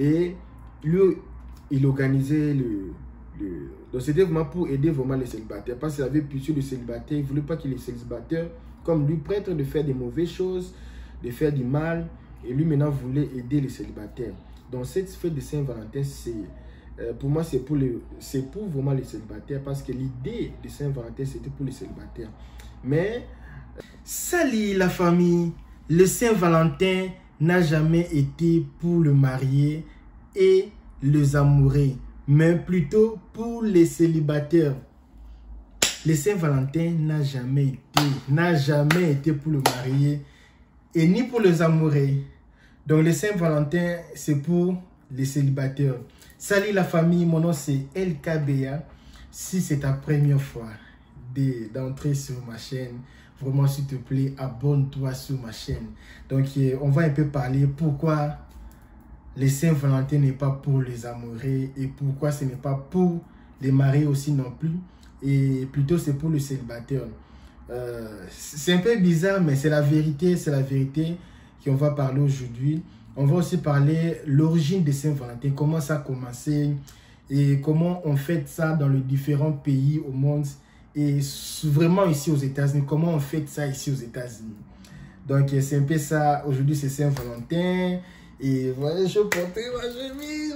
Et lui, il organisait donc c'était vraiment pour aider vraiment les célibataires. Parce qu'il avait pitié de célibataires. Il ne voulait pas que les célibataires, comme lui, prêtent de faire des mauvaises choses, de faire du mal. Et lui, maintenant, voulait aider les célibataires. Donc, cette fête de Saint-Valentin, pour moi, c'est pour vraiment les célibataires. Parce que l'idée de Saint-Valentin, c'était pour les célibataires. Mais, salut la famille! Le Saint-Valentin n'a jamais été pour le marié et les amoureux, mais plutôt pour les célibataires. Le Saint-Valentin n'a jamais été pour le marié et ni pour les amoureux. Donc le Saint-Valentin, c'est pour les célibataires. Salut la famille, mon nom c'est LKBA. Si c'est ta première fois d'entrer sur ma chaîne, vraiment s'il te plaît, abonne-toi sur ma chaîne. Donc on va un peu parler pourquoi le Saint-Valentin n'est pas pour les amoureux et pourquoi ce n'est pas pour les mariés aussi non plus. Et plutôt c'est pour le célibataire. C'est un peu bizarre, mais c'est la vérité qu'on va parler aujourd'hui. On va aussi parler l'origine de Saint-Valentin, comment ça a commencé et comment on fête ça dans les différents pays au monde et vraiment ici aux États-Unis, comment on fête ça ici aux États-Unis. Donc c'est un peu ça, aujourd'hui c'est Saint-Valentin et voilà, je portais ma chemise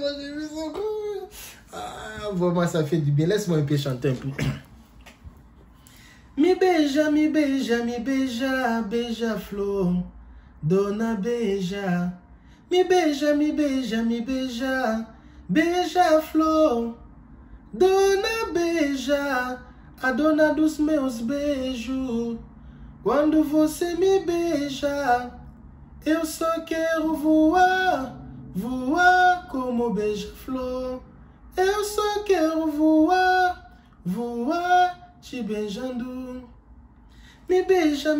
ah, vraiment ça fait du bien, laisse-moi un peu chanter un peu. Mi beija, beija flor, dona beija. Mi beija, beija flor, dona beija, a dona dos meus beijos. Quando você me beija, eu só quero voar, voar como beija-flor. Eu só quero voar, voar te beijando. Me beija,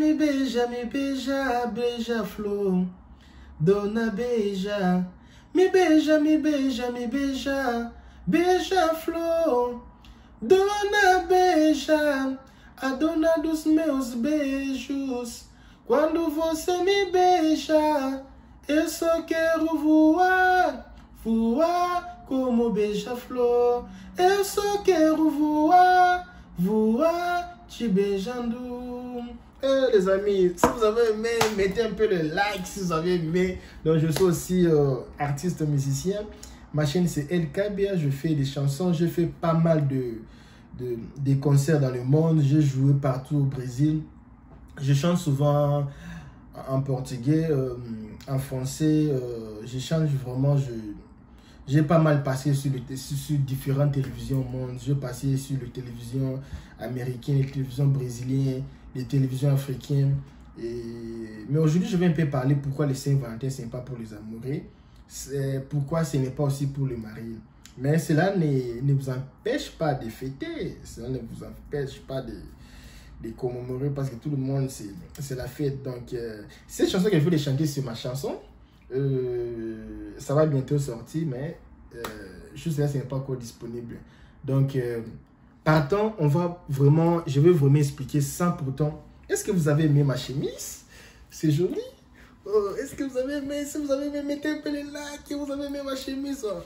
beija-flor, dona beija. Me beija, beija-flor, dona beija, a dona dos meus beijos. Quando você me beija, eu só quero voar, voar como beija-flor. Eu só quero voar, voar te beijando. Les amis, si vous avez aimé, mettez un peu de like si vous avez aimé. Donc je suis aussi artiste musicien. Ma chaîne c'est LKBA, je fais des chansons, je fais pas mal des concerts dans le monde. J'ai joué partout au Brésil. Je chante souvent en portugais, en français. Je chante vraiment, j'ai pas mal passé sur différentes télévisions au monde. J'ai passé sur les télévisions américaines, les télévisions brésiliennes, les télévisions africaines. Mais aujourd'hui, je vais un peu parler pourquoi le Saint-Valentin, ce n'est pas pour les amoureux. Pourquoi ce n'est pas aussi pour les mariés. Mais cela ne vous empêche pas de fêter. Cela ne vous empêche pas de commémorer parce que tout le monde, c'est la fête. Donc, cette chanson que je voulais chanter sur ma chanson, ça va bientôt sortir, mais juste là, ce n'est pas encore disponible. Donc, partons, je vais vraiment expliquer sans pourtant. Est-ce que vous avez aimé ma chemise? C'est joli. Oh, est-ce que vous avez aimé? Si vous avez aimé, mettez un peu les likes. Vous avez aimé ma chemise. Oh.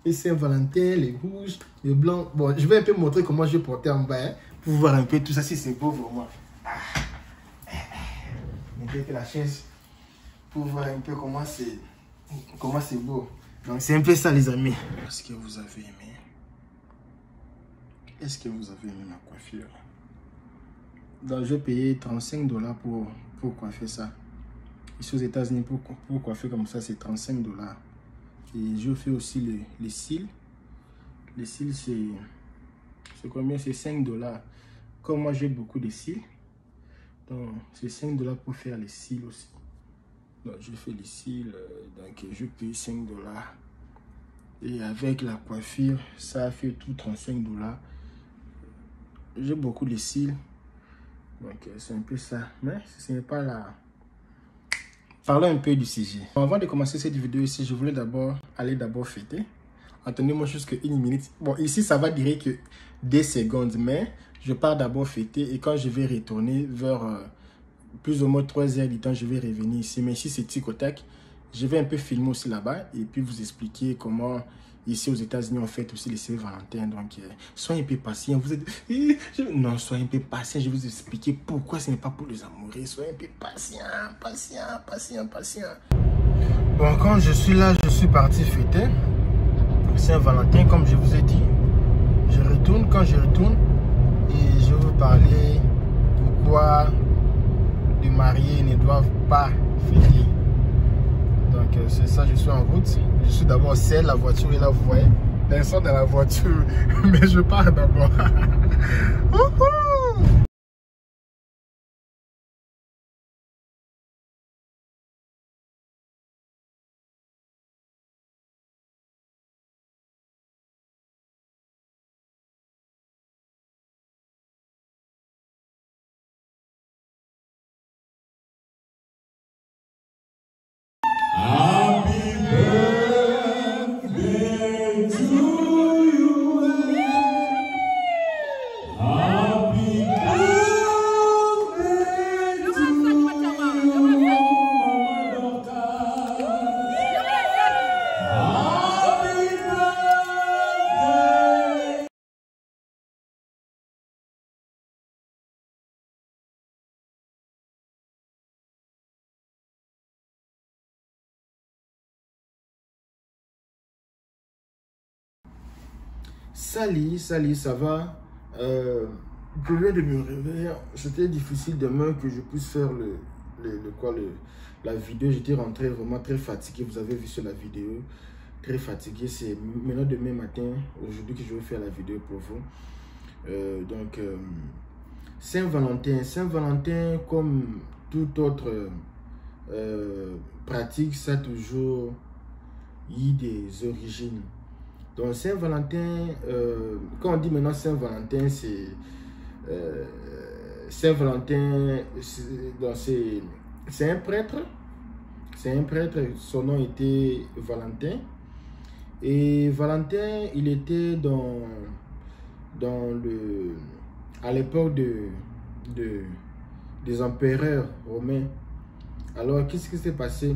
Et Saint-Valentin, les rouges, les blancs. Bon, je vais un peu montrer comment je vais porter en bas, hein, pour voir un peu tout ça, si c'est beau vraiment. Mettez la chaise pour voir un peu comment c'est beau. Donc c'est un peu ça les amis. Est-ce que vous avez aimé? Est-ce que vous avez aimé ma coiffure? Donc je vais payer $35 pour coiffer ça. Ici aux États-Unis, pour coiffer comme ça, c'est $35. Et je fais aussi les cils. Les cils, c'est combien? C'est $5. Comme moi, j'ai beaucoup de cils. Donc, c'est $5 pour faire les cils aussi. Donc, je fais les cils. Donc, je paye $5. Et avec la coiffure, ça a fait tout $35. J'ai beaucoup de cils. Donc, c'est un peu ça. Mais ce n'est pas là. Parlons un peu du sujet. Avant de commencer cette vidéo ici, je voulais aller fêter. Attendez-moi jusqu'à 1 minute. Bon, ici, ça va durer que 2 secondes, mais je pars d'abord fêter et quand je vais retourner vers plus ou moins 3 heures du temps, je vais revenir ici. Mais ici, c'est tic au tac. je vais un peu filmer aussi là-bas et puis vous expliquer comment ici aux États-Unis on fête aussi les Saint-Valentin. Donc soyez un peu patient. Vous êtes... Non, soyez un peu patient. Je vais vous expliquer pourquoi ce n'est pas pour les amoureux. Soyez un peu patient. Bon, quand je suis là, je suis parti fêter Saint-Valentin, comme je vous ai dit. Je retourne, quand je retourne, et je vais vous parler pourquoi les mariés ne doivent pas fêter. Donc c'est ça, je suis en route. Je suis d'abord seul, la voiture est là, vous voyez. Personne dans la voiture, mais je pars d'abord. Salut, ça va? Je viens de me réveiller. C'était difficile demain que je puisse faire la vidéo. J'étais rentré vraiment très fatigué. Vous avez vu sur la vidéo, très fatigué. C'est maintenant demain matin, aujourd'hui, que je vais faire la vidéo pour vous. Saint-Valentin, comme toute autre pratique, ça a toujours eu des origines. Donc Saint-Valentin, quand on dit maintenant Saint-Valentin, c'est Saint-Valentin, c'est un prêtre. C'est un prêtre, son nom était Valentin. Et Valentin, il était à l'époque des empereurs romains. Alors, qu'est-ce qui s'est passé?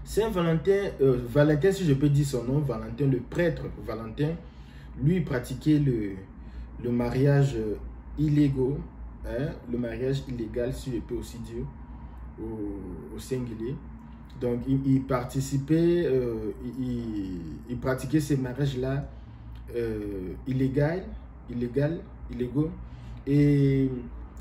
Saint-Valentin, Valentin, si je peux dire son nom, Valentin, le prêtre Valentin, lui pratiquait le mariage illégal, hein, le mariage illégal, si je peux aussi dire, au singulier. Donc, il participait, il pratiquait ces mariages-là illégaux. Et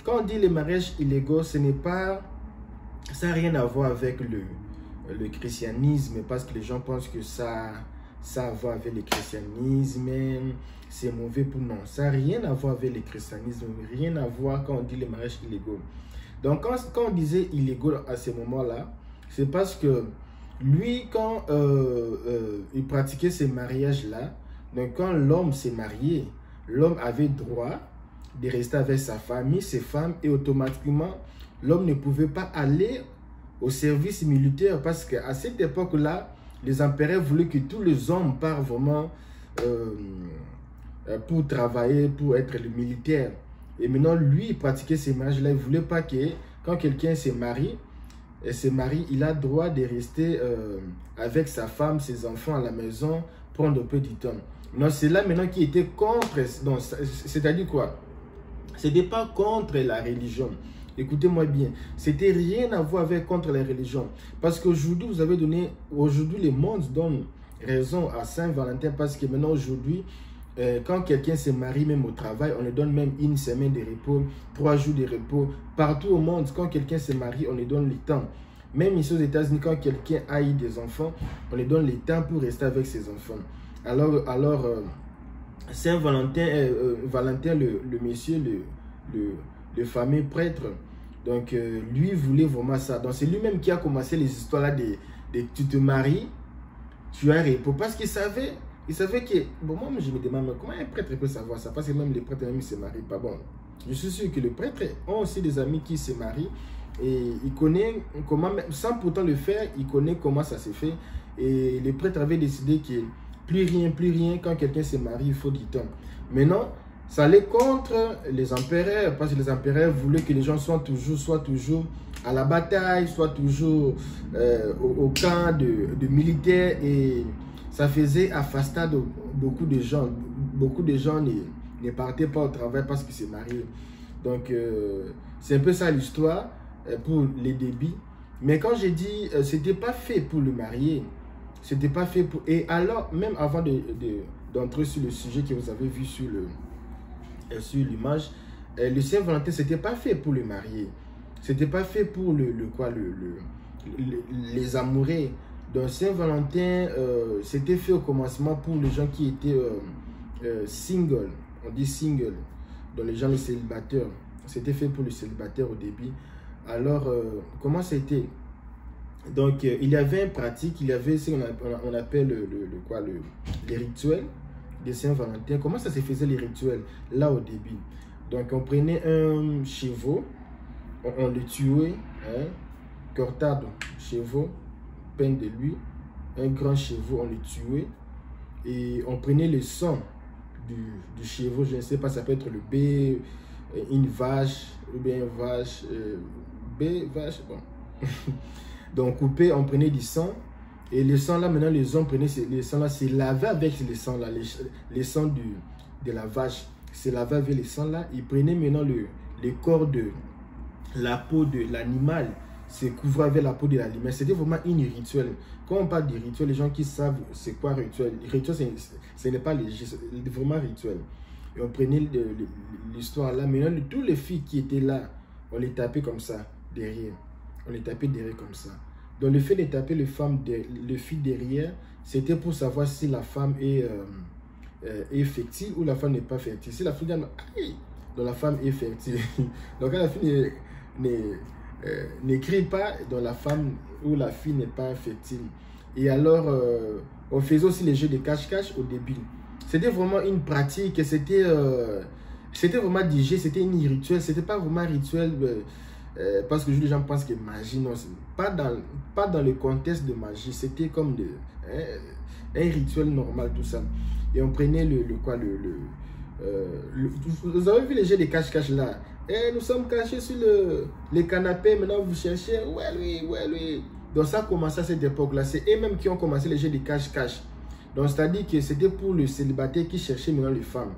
quand on dit les mariages illégaux, ça n'a rien à voir avec le christianisme, parce que les gens pensent que ça a à voir avec le christianisme, c'est mauvais pour nous. Ça n'a rien à voir avec le christianisme, rien à voir quand on dit les mariages illégaux. Donc quand on disait illégaux à ce moment-là, c'est parce que lui, quand il pratiquait ces mariages-là, donc quand l'homme s'est marié, l'homme avait droit de rester avec sa famille, ses femmes, et automatiquement, l'homme ne pouvait pas aller au service militaire, parce qu'à cette époque-là, les empereurs voulaient que tous les hommes partent vraiment pour travailler, pour être le militaire. Et maintenant, lui, il pratiquait ces mariages-là. Il ne voulait pas que, quand quelqu'un se marie, il a droit de rester avec sa femme, ses enfants à la maison, prendre un peu du temps. Non, c'est là maintenant qui était contre. C'est-à-dire quoi? Ce n'était pas contre la religion. Écoutez-moi bien, c'était rien à voir avec contre la religion. Parce qu'aujourd'hui, aujourd'hui, le monde donne raison à Saint-Valentin, parce que maintenant, aujourd'hui, quand quelqu'un se marie, même au travail, on lui donne même une semaine de repos, 3 jours de repos. Partout au monde, quand quelqu'un se marie, on lui donne le temps. Même ici aux États-Unis, quand quelqu'un a eu des enfants, on lui donne le temps pour rester avec ses enfants. Alors Saint-Valentin, Valentin, le monsieur, le fameux prêtre, donc lui voulait vraiment ça. Donc c'est lui-même qui a commencé les histoires là de tu te maries, tu as un repos, parce qu'il savait que, bon, moi je me demande comment un prêtre peut savoir ça, parce que même les prêtres ne se marient pas. Bon, je suis sûr que les prêtres ont aussi des amis qui se marient, et il connaît comment, sans pourtant le faire, il connaît comment ça se fait. Et les prêtres avaient décidé que plus rien, quand quelqu'un se marie, il faut du temps. Maintenant, ça allait contre les empereurs, parce que les empereurs voulaient que les gens soient toujours à la bataille, soit toujours au camp de militaires, et ça faisait à Fastad beaucoup de gens. Beaucoup de gens ne partaient pas au travail parce qu'ils se mariaient. Donc, c'est un peu ça l'histoire pour les débits. Mais quand j'ai dit, c'était pas fait pour le marier. C'était pas fait pour... Et alors, même avant d'entrer sur le sujet que vous avez vu sur l'image, le Saint-Valentin, c'était pas fait pour le marier. C'était pas fait pour les amoureux. Donc, Saint-Valentin, c'était fait au commencement pour les gens qui étaient single. On dit single. Donc, les gens, les célibataires. C'était fait pour les célibataires au début. Alors, comment c'était? Donc, il y avait une pratique, il y avait ce qu'on appelle les rituels de Saint-Valentin. Comment ça se faisait les rituels là au début? Donc, on prenait un chevaux, on le tuait, hein, cortado, chevaux, pain de lui, un grand chevaux, on le tuait, et on prenait le sang du chevaux, je ne sais pas, ça peut être le B, une vache, ou bien une vache, vache, bon. Donc, coupé, on prenait du sang. Et le sang là, maintenant, les hommes prenaient le sang là, c'est lavé avec le sang là, les sangs de la vache. C'est lavé avec le sang là. Ils prenaient maintenant le corps de la peau de l'animal, c'est couvert avec la peau de l'animal. C'était vraiment une rituel. Quand on parle de rituel, les gens qui savent c'est quoi rituel. Rituel, ce n'est pas léger, c'est vraiment rituel. Et on prenait l'histoire là. Maintenant, tous les filles qui étaient là, on les tapait comme ça, derrière. On les tapait derrière comme ça. Donc, le fait de taper les filles derrière, c'était pour savoir si la femme est fertile ou la femme n'est pas fertile. Si la fille gagne, donc la femme est fertile. Donc, quand la fille n'écrit pas, donc la femme ou la fille n'est pas fertile. Et alors, on faisait aussi les jeux de cache-cache au début. C'était vraiment une pratique, c'était vraiment du jeu, c'était une rituel, c'était pas vraiment rituel. Parce que les gens pensent que magie, non, pas dans le contexte de magie, c'était comme un rituel normal, tout ça. Et on prenait vous avez vu les jeux de cache-cache là? Nous sommes cachés sur le canapé, maintenant vous cherchez, ouais lui. Donc ça a commencé à cette époque-là, c'est eux-mêmes qui ont commencé les jeux de cache-cache. Donc c'est-à-dire que c'était pour le célibataire qui cherchait maintenant les femmes.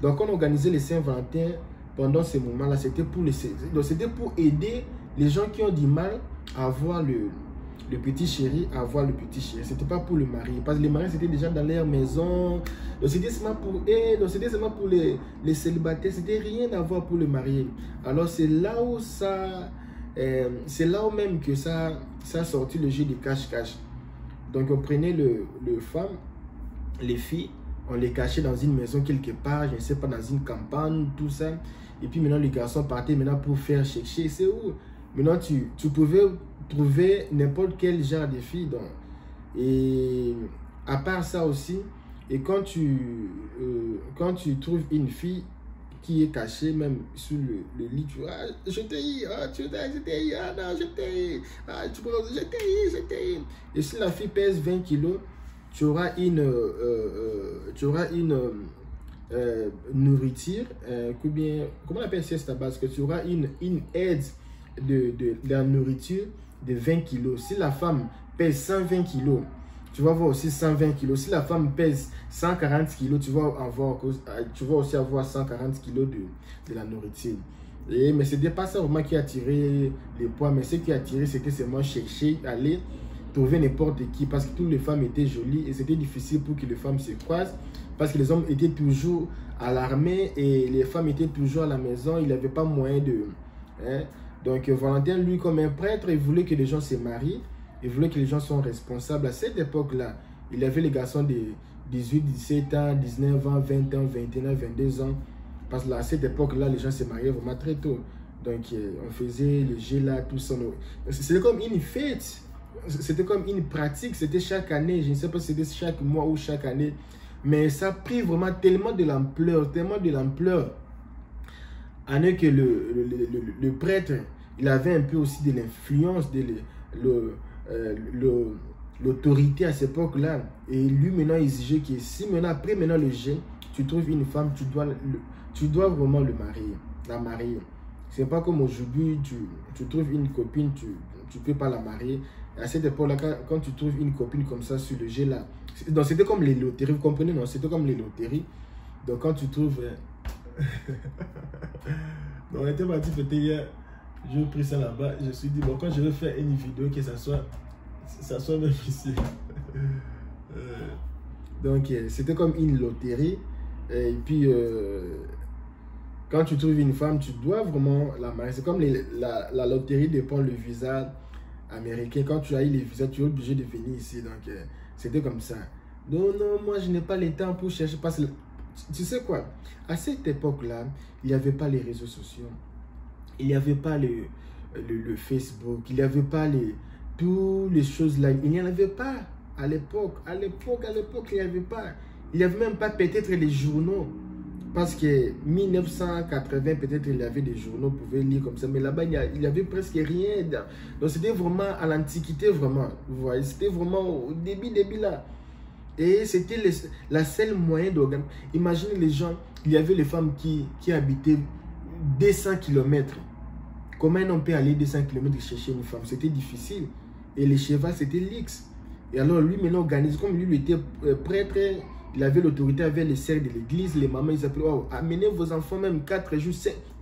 Donc on organisait les Saint-Valentin. Pendant ce moment-là, c'était pour aider les gens qui ont du mal à avoir le petit chéri, à avoir le petit chéri. C'était pas pour le mari, parce que les maris c'était déjà dans leur maison. Donc c'était seulement pour eux, donc c'était seulement pour les célibataires. C'était rien à voir pour le marié. Alors c'est là où c'est là où même que ça a sorti le jeu de cache-cache. Donc on prenait les filles, on les cachait dans une maison quelque part, je ne sais pas, dans une campagne, tout ça. Et puis maintenant, les garçons partaient maintenant pour faire chercher. C'est où? Maintenant, tu pouvais trouver n'importe quel genre de fille. Donc. Et à part ça aussi, et quand tu trouves une fille qui est cachée, même sous le lit, tu vois, je t'ai eu, je t'ai eu, non, je t'ai eu, je t'ai eu. Et si la fille pèse 20 kilos, tu auras une nourriture, comment on appelle ça à base, que tu auras une aide de la nourriture de 20 kilos. Si la femme pèse 120 kilos, tu vas avoir aussi 120 kilos. Si la femme pèse 140 kilos, tu vas aussi avoir 140 kilos de la nourriture. Mais ce n'était pas ça vraiment qui a tiré les poids, mais ce qui a tiré, c'était seulement chercher, aller trouver n'importe qui, parce que toutes les femmes étaient jolies et c'était difficile pour que les femmes se croisent, parce que les hommes étaient toujours à l'armée et les femmes étaient toujours à la maison, il n'avait pas moyen de... Donc Valentin, lui, comme un prêtre, il voulait que les gens se marient, il voulait que les gens soient responsables. À cette époque-là, il y avait les garçons de 18, 17 ans, 19 ans, 20 ans, 21 ans, 22 ans, parce que à cette époque-là, les gens se mariaient vraiment très tôt. Donc on faisait le jeu là, tout ça. C'était comme une fête. C'était comme une pratique, c'était chaque année, je ne sais pas si c'était chaque mois ou chaque année, mais ça a pris vraiment tellement de l'ampleur, en est que le prêtre, il avait un peu aussi de l'influence, de l'autorité à cette époque-là, et lui maintenant exigeait que si maintenant, après le jeu, tu trouves une femme, tu dois vraiment la marier. C'est pas comme aujourd'hui, tu trouves une copine, tu peux pas la marier. À cette époque-là, quand tu trouves une copine comme ça sur le G là, donc c'était comme les loteries, vous comprenez, non? C'était comme les loteries. Donc quand tu trouves... donc on était parti fêter hier, j'ai pris ça là-bas, je me suis dit, bon, quand je vais faire une vidéo, que ça soit même ici. Donc c'était comme une loterie. Et puis, quand tu trouves une femme, tu dois vraiment la marier. C'est comme la loterie dépend le visa américain. Quand tu as eu les visas, tu es obligé de venir ici. Donc, c'était comme ça. Non, non, moi, je n'ai pas le temps pour chercher. Parce que, tu sais quoi? À cette époque-là, il n'y avait pas les réseaux sociaux. Il n'y avait pas le Facebook. Il n'y avait pas toutes les choses là. Il n'y en avait pas à l'époque. À l'époque, il n'y avait pas. Il n'y avait même pas peut-être les journaux. Parce que 1980, peut-être il y avait des journaux, vous pouvez lire comme ça. Mais là-bas, il n'y avait presque rien. Donc c'était vraiment à l'Antiquité, vraiment. Vous voyez, c'était vraiment au début là. Et c'était la seule moyen d'organiser. Imaginez les gens, il y avait les femmes qui habitaient 200 km. Comment on peut aller 200 km chercher une femme? C'était difficile. Et les chevaux, c'était l'X. Et alors lui, maintenant, organise, comme lui était prêtre, il avait l'autorité avec les sœurs de l'église, les mamans, ils appelaient, oh, amenez vos enfants même 4 jours,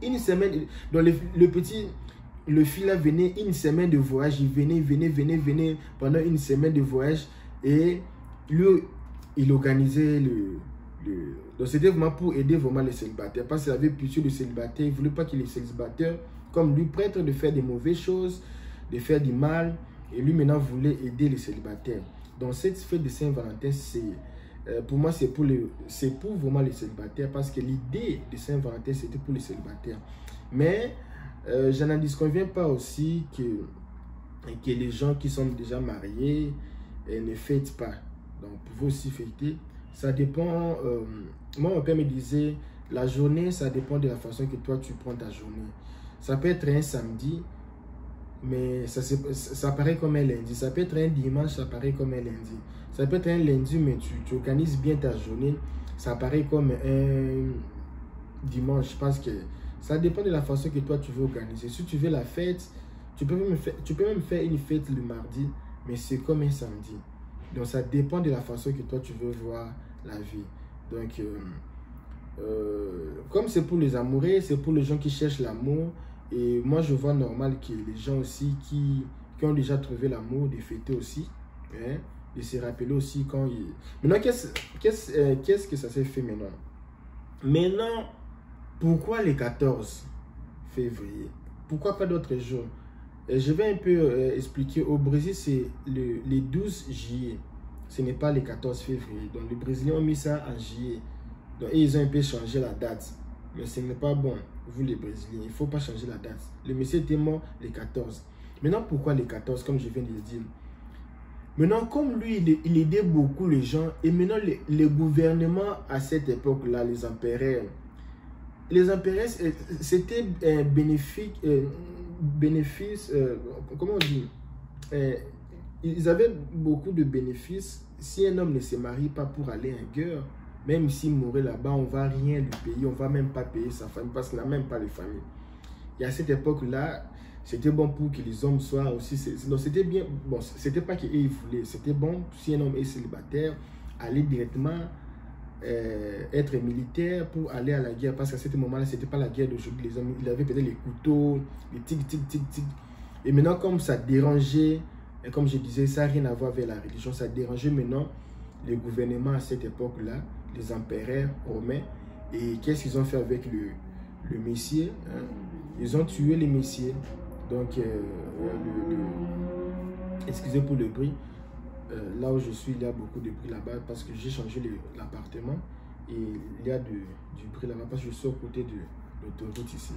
une semaine. Donc le fils là venait une semaine de voyage, il venait pendant une semaine de voyage. Et lui, il organisait donc c'était vraiment pour aider vraiment les célibataires. Parce qu'il avait pitié de célibataires, il ne voulait pas que les célibataires, comme lui, prêtre, de faire des mauvaises choses, de faire du mal. Et lui maintenant voulait aider les célibataires. Donc cette fête de Saint-Valentin, pour moi, c'est pour vraiment les célibataires. Parce que l'idée de Saint-Valentin, c'était pour les célibataires. Mais je n'en disconviens pas aussi que les gens qui sont déjà mariés ne fêtent pas. Donc, vous pouvez aussi fêter. Ça dépend. Moi, mon père me disait, la journée, ça dépend de la façon que toi, tu prends ta journée. Ça peut être un samedi, mais ça paraît comme un lundi. Ça peut être un dimanche, ça paraît comme un lundi. Ça peut être un lundi, mais tu organises bien ta journée. Ça paraît comme un dimanche. Parce que ça dépend de la façon que toi, tu veux organiser. Si tu veux la fête, tu peux même faire une fête le mardi, mais c'est comme un samedi. Donc, ça dépend de la façon que toi, tu veux voir la vie. Donc, comme c'est pour les amoureux, c'est pour les gens qui cherchent l'amour. Et moi, je vois normal que les gens aussi qui ont déjà trouvé l'amour, de fêter aussi. Hein, de se rappeler aussi quand ils... Maintenant, qu'est-ce que ça s'est fait maintenant? Maintenant, pourquoi le 14 février? Pourquoi pas d'autres jours? Je vais un peu expliquer. Au Brésil, c'est le 12 juillet. Ce n'est pas le 14 février. Donc, les Brésiliens ont mis ça en juillet. Donc, ils ont un peu changé la date. Mais ce n'est pas bon, vous les Brésiliens. Il ne faut pas changer la date. Le monsieur était mort le 14. Maintenant, pourquoi le 14, comme je viens de le dire? Maintenant, comme lui, il aidait beaucoup les gens. Et maintenant, les gouvernements à cette époque-là, les empereurs, c'était bénéfique. Comment on dit, ils avaient beaucoup de bénéfices. Si un homme ne se marie pas pour aller en guerre, même s'il mourait là-bas, on ne va rien lui payer, on ne va même pas payer sa famille parce qu'il n'a même pas de famille. Et à cette époque-là, c'était bon pour que les hommes soient aussi... Donc c'était bien, bon, c'était pas qu'ils voulaient, c'était bon si un homme est célibataire, aller directement être militaire pour aller à la guerre, parce qu'à ce moment-là, c'était pas la guerre d'aujourd'hui. Les hommes, ils avaient peut-être les couteaux, les tic. Et maintenant, comme ça dérangeait, et comme je disais, ça n'a rien à voir avec la religion, ça dérangeait maintenant le gouvernement à cette époque-là, les empereurs romains. Et qu'est-ce qu'ils ont fait avec le Messie, hein? Ils ont tué les Messieurs. Donc, excusez pour le bruit. Là où je suis, il y a beaucoup de bruit là-bas parce que j'ai changé l'appartement et il y a du bruit là-bas parce que je suis au côté de l'autoroute ici.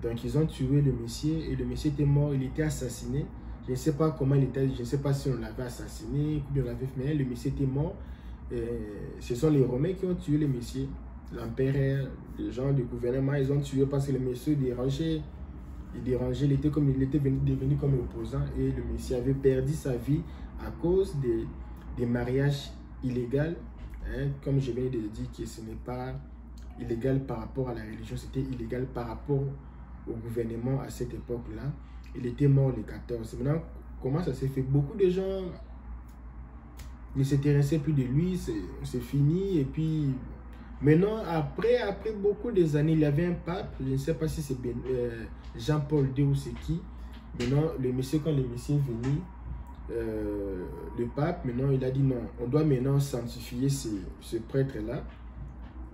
Donc, ils ont tué le monsieur et le monsieur était mort, il était assassiné. Je ne sais pas comment il était, je ne sais pas si on l'avait assassiné, ou bien on l'avait fait, mais le monsieur était mort. Ce sont les Romains qui ont tué le monsieur. L'empereur, les gens du gouvernement, ils ont tué parce que le monsieur dérangeait. Il était devenu comme opposant et le monsieur avait perdu sa vie à cause des mariages illégaux. Hein, comme je viens de dire que ce n'est pas illégal par rapport à la religion, c'était illégal par rapport au gouvernement à cette époque-là. Il était mort le 14. Maintenant, comment ça s'est fait? Beaucoup de gens ne s'intéressaient plus de lui, c'est fini. Et puis, maintenant, après beaucoup des années, il y avait un pape, je ne sais pas si c'est Jean-Paul II ou c'est qui. Maintenant, le monsieur, quand le monsieur est venu, le pape, maintenant, il a dit non, on doit maintenant sanctifier ce prêtre-là.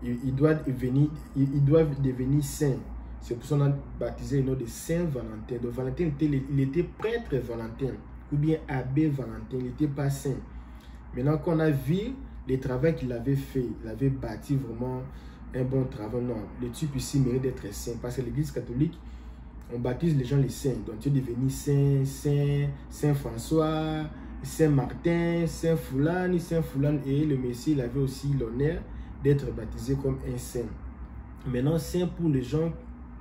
Il doit devenir saint. C'est pour ça qu'on a baptisé le nom de Saint Valentin. Donc Valentin, il était prêtre Valentin, ou bien abbé Valentin, il n'était pas saint. Maintenant qu'on a vu le travail qu'il avait fait, il avait bâti vraiment un bon travail. Non, le type ici mérite d'être saint, parce que l'église catholique, on baptise les gens les saints. Donc tu es devenu Saint François, Saint Martin, Saint Foulane, et le Messie, il avait aussi l'honneur d'être baptisé comme un saint. Maintenant, saint pour les gens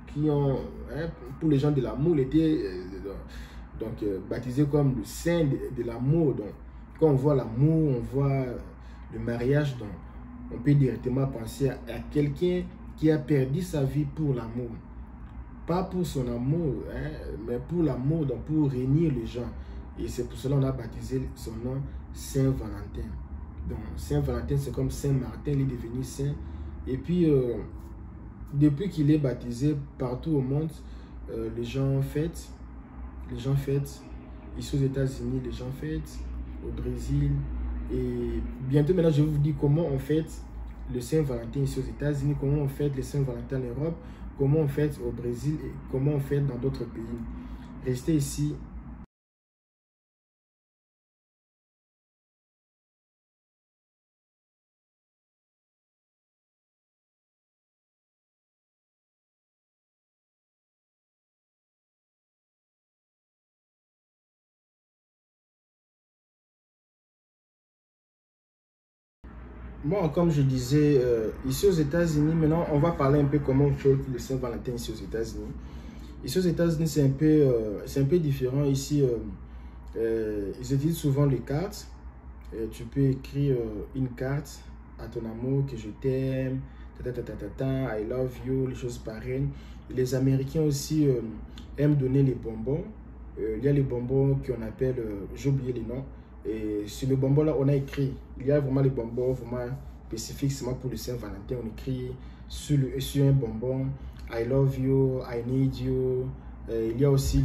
qui ont, pour les gens de l'amour, il était baptisé comme le saint de l'amour. Donc, quand on voit l'amour, on voit le mariage, donc on peut directement penser à quelqu'un qui a perdu sa vie pour l'amour. Pas pour son amour, mais pour l'amour, donc pour réunir les gens. Et c'est pour cela qu'on a baptisé son nom Saint Valentin. Donc, Saint Valentin, c'est comme Saint Martin, il est devenu saint. Et puis, depuis qu'il est baptisé partout au monde, les gens fêtent. Ici aux États-Unis, les gens fêtent. Au Brésil. Et bientôt, maintenant, je vais vous dire comment on fête le Saint Valentin ici aux États-Unis, comment on fête le Saint Valentin en Europe, comment on fête au Brésil et comment on fête dans d'autres pays. Restez ici. Bon, comme je disais, ici aux États-Unis, maintenant, on va parler un peu comment on fête le Saint-Valentin ici aux États-Unis. Ici aux États-Unis, c'est un peu différent. Ici, ils utilisent souvent les cartes. Tu peux écrire une carte à ton amour, que je t'aime, I love you, les choses pareilles. Les Américains aussi aiment donner les bonbons. Il y a les bonbons qu'on appelle, j'ai oublié les noms. Et sur le bonbon là, on a écrit, il y a vraiment les bonbons vraiment spécifiques seulement pour le Saint-Valentin. On écrit sur un bonbon, I love you, I need you. Il y a aussi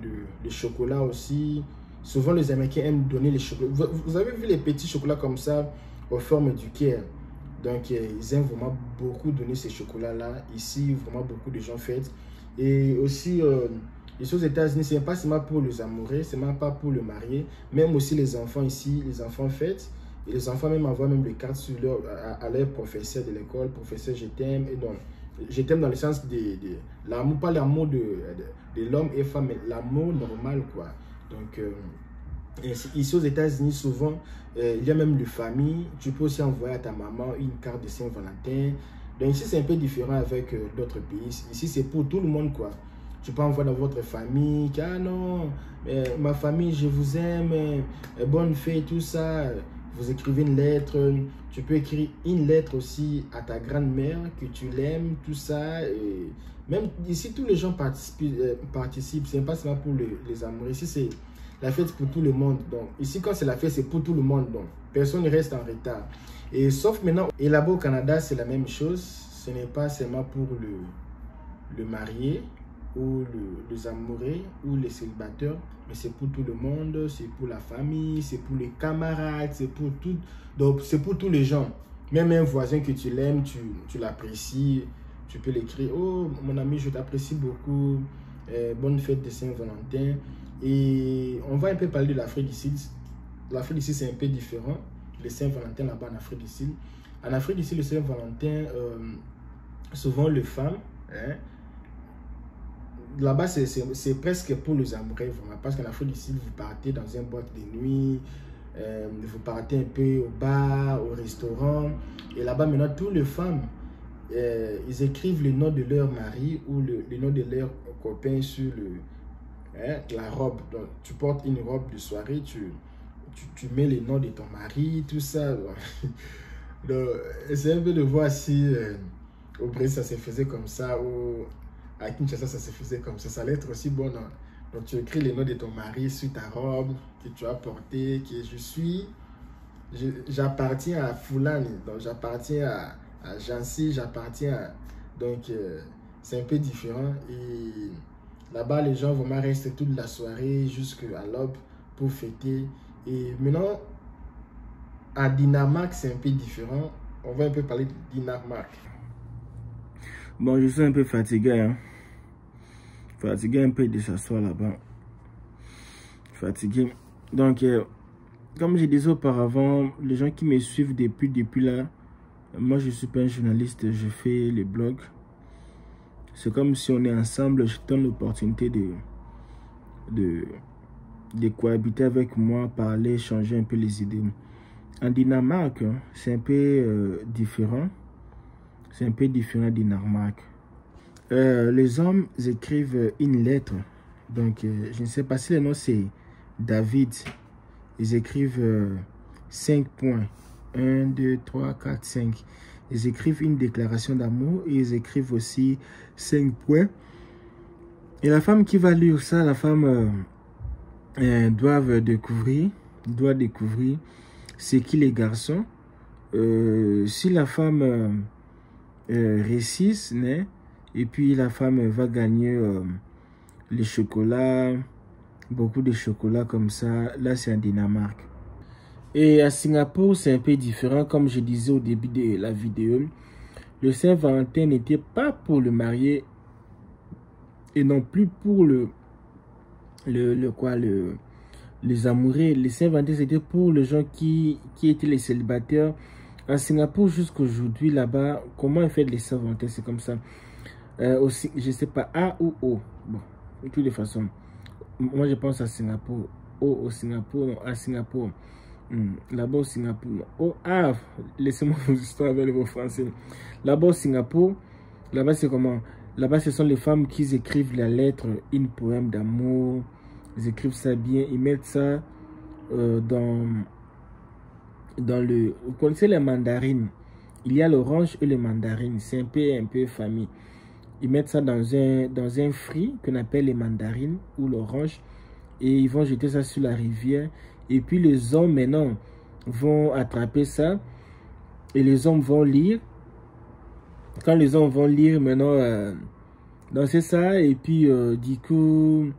le chocolat aussi. Souvent les Américains aiment donner les chocolats. Vous avez vu les petits chocolats comme ça, aux formes du cœur. Donc ils aiment vraiment beaucoup donner ces chocolats là. Ici, vraiment beaucoup de gens fêtent. Et aussi, ici aux États-Unis, ce n'est pas seulement pour les amoureux, ce n'est même pas pour le marié. Même aussi les enfants ici, les enfants fêtent. Et les enfants même envoient même des cartes à leur professeur de l'école. Professeur, je t'aime. Et donc, je t'aime dans le sens de l'amour, pas l'amour de l'homme et femme, mais l'amour normal, quoi. Donc, ici aux États-Unis, souvent, il y a même les familles. Tu peux aussi envoyer à ta maman une carte de Saint-Valentin. Donc ici, c'est un peu différent avec d'autres pays. Ici, c'est pour tout le monde, quoi. Tu peux envoyer dans votre famille, ah non, ma famille, je vous aime, bonne fête, tout ça. Vous écrivez une lettre. Tu peux écrire une lettre aussi à ta grand-mère, que tu l'aimes, tout ça. Et même ici, tous les gens participent. C'est pas seulement pour les amoureux. Ici, c'est la fête pour tout le monde. Donc, ici, quand c'est la fête, c'est pour tout le monde. Donc, personne ne reste en retard. Et sauf maintenant, et là-bas au Canada, c'est la même chose. Ce n'est pas seulement pour le marié ou les amoureux ou les célibataires, mais c'est pour tout le monde, c'est pour la famille, c'est pour les camarades, c'est pour tout. Donc, c'est pour tous les gens. Même un voisin que tu l'aimes, tu l'apprécies, tu peux l'écrire. Oh, mon ami, je t'apprécie beaucoup. Bonne fête de Saint-Valentin. Et on va un peu parler de l'Afrique du Sud. L'Afrique du Sud, c'est un peu différent. Le Saint-Valentin là-bas en Afrique du Sud. En Afrique du Sud, le Saint-Valentin, souvent les femmes, là-bas, c'est presque pour les amoureux, vraiment. Parce qu'en Afrique du Sud, vous partez dans une boîte de nuit, vous partez un peu au bar, au restaurant. Et là-bas, maintenant, toutes les femmes, ils écrivent le nom de leur mari ou le nom de leur copain sur la robe. Donc, tu portes une robe de soirée, tu mets le nom de ton mari, tout ça. Donc, c'est un peu de voir si au Brésil, ça se faisait comme ça. À Kinshasa, ça se faisait comme ça. Ça allait être aussi bon. Non? Donc, tu écris le nom de ton mari sur ta robe que tu as portée, que j'appartiens à Fulani, donc j'appartiens à Jansi, j'appartiens à... Donc, c'est un peu différent. Et là-bas, les gens vraiment restent toute la soirée jusqu'à l'aube pour fêter. Et maintenant, à Dinamarque, c'est un peu différent. On va un peu parler de Dinamarque. Bon, je suis un peu fatigué, hein. Fatigué un peu de s'asseoir là-bas. Fatigué. Donc, comme je disais auparavant, les gens qui me suivent depuis là, moi je suis pas un journaliste, je fais les blogs. C'est comme si on est ensemble, je donne l'opportunité de cohabiter avec moi, parler, changer un peu les idées. En Dinamarque, c'est un peu différent. C'est un peu différent en Dinamarque. Les hommes écrivent une lettre. Donc, je ne sais pas si le nom c'est David. Ils écrivent 5 points. 1, 2, 3, 4, 5. Ils écrivent une déclaration d'amour et ils écrivent aussi 5 points. Et la femme qui va lire ça, la femme doit découvrir c'est qui les garçons. Si la femme réussit, et puis la femme va gagner les chocolats, beaucoup de chocolats comme ça. Là, c'est en Dinamarque. Et à Singapour, c'est un peu différent. Comme je disais au début de la vidéo, le Saint-Valentin n'était pas pour le marié et non plus pour les amoureux. Le Saint-Valentin, c'était pour les gens qui étaient les célibataires. À Singapour, jusqu'aujourd'hui, là-bas, comment ils font les Saint-Valentin? C'est comme ça. Aussi, je ne sais pas, A ou O. Bon, de toutes les façons. Moi, je pense à Singapour. O au Singapour, non, à Singapour. Là-bas au Singapour. Oh, ah, laissez-moi vos histoires avec vos français. Là-bas au Singapour, là-bas c'est comment? Là-bas, ce sont les femmes qui écrivent la lettre, une poème d'amour. Ils écrivent ça bien, ils mettent ça dans le... Vous connaissez les mandarines? Il y a l'orange et les mandarines. C'est un peu famille. Ils mettent ça dans un fruit qu'on appelle les mandarines ou l'orange. Et ils vont jeter ça sur la rivière. Et puis les hommes maintenant vont attraper ça. Et les hommes vont lire. Quand les hommes vont lire maintenant, c'est ça. Et puis du coup,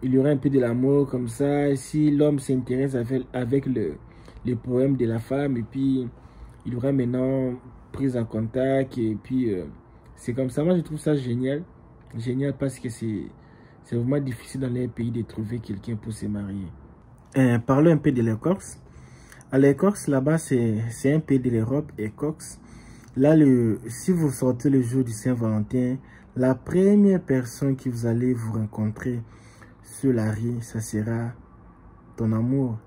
il y aura un peu de l'amour comme ça. Si l'homme s'intéresse avec le poème de la femme. Et puis il y aura maintenant prise en contact. Et puis c'est comme ça. Moi je trouve ça génial. Génial parce que c'est vraiment difficile dans les pays de trouver quelqu'un pour se marier. Parlons un peu de l'Écosse. À l'Écosse, là-bas, c'est un pays de l'Europe, Écosse. Là, si vous sortez le jour du Saint-Valentin, la première personne que vous allez vous rencontrer sur la rue, ça sera ton amour.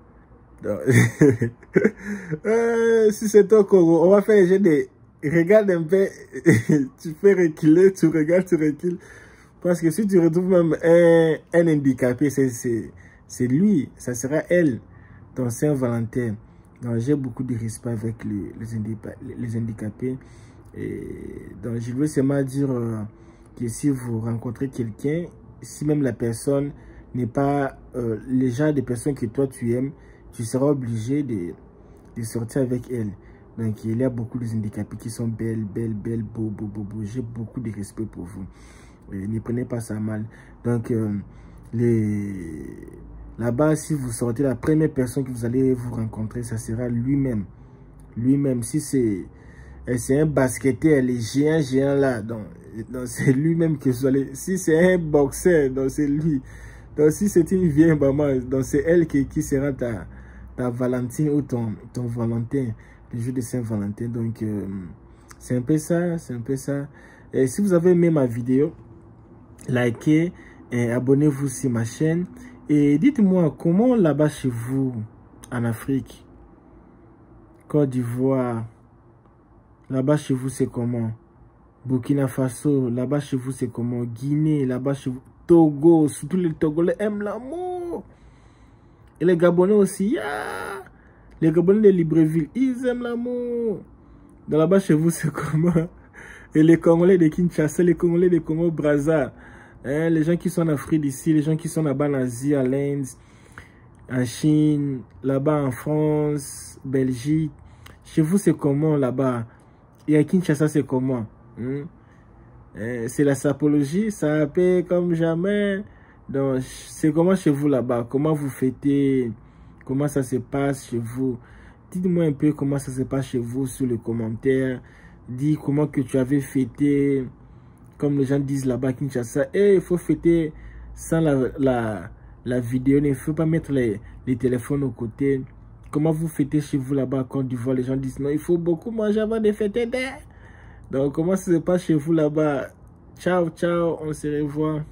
Si c'est toi, on va faire un jeu de... Regarde un peu, tu fais reculer, tu regardes, tu recules. Parce que si tu retrouves même un handicapé, c'est lui, ça sera elle, ton Saint-Valentin. Donc j'ai beaucoup de respect avec les handicapés. Et donc je veux seulement dire que si vous rencontrez quelqu'un, si même la personne n'est pas le genre de personne que toi tu aimes, tu seras obligé de sortir avec elle. Donc il y a beaucoup de handicapés qui sont belles, beaux. J'ai beaucoup de respect pour vous. Ne prenez pas ça mal. Donc, là-bas, si vous sortez, la première personne que vous allez vous rencontrer, ça sera lui-même. Lui-même, si c'est un basketteur, les géants là, donc c'est lui-même que vous allez... Si c'est un boxeur, donc c'est lui. Donc, si c'est une vieille maman, donc c'est elle qui sera ta Valentine ou ton Valentin, le jour de Saint-Valentin. Donc, c'est un peu ça, Et si vous avez aimé ma vidéo, likez et abonnez-vous sur ma chaîne. Et dites-moi, comment là-bas chez vous, en Afrique, Côte d'Ivoire, là-bas chez vous c'est comment? Burkina Faso, là-bas chez vous c'est comment? Guinée, là-bas chez vous, Togo, surtout les Togolais aiment l'amour. Et les Gabonais aussi, yeah! Les Gabonais de Libreville, ils aiment l'amour. Là-bas chez vous c'est comment? Et les Congolais de Kinshasa, les Congolais de Congo-Brazza, hein, les gens qui sont en Afrique d'ici, les gens qui sont là-bas en Asie, en Inde, en Chine, là-bas en France, Belgique. Chez vous, c'est comment là-bas? Et à Kinshasa, c'est comment? C'est la sapologie, ça paie comme jamais. Donc, c'est comment chez vous là-bas? Comment vous fêtez? Comment ça se passe chez vous? Dites-moi un peu comment ça se passe chez vous sur les commentaires. Dis comment que tu avais fêté, comme les gens disent là-bas à Kinshasa. Et il faut fêter sans la vidéo, il ne faut pas mettre les téléphones au côté. Comment vous fêtez chez vous là-bas à Côte d'Ivoire? Les gens disent non, il faut beaucoup manger avant de fêter. Donc comment ça se passe chez vous là-bas? Ciao, ciao, on se revoit.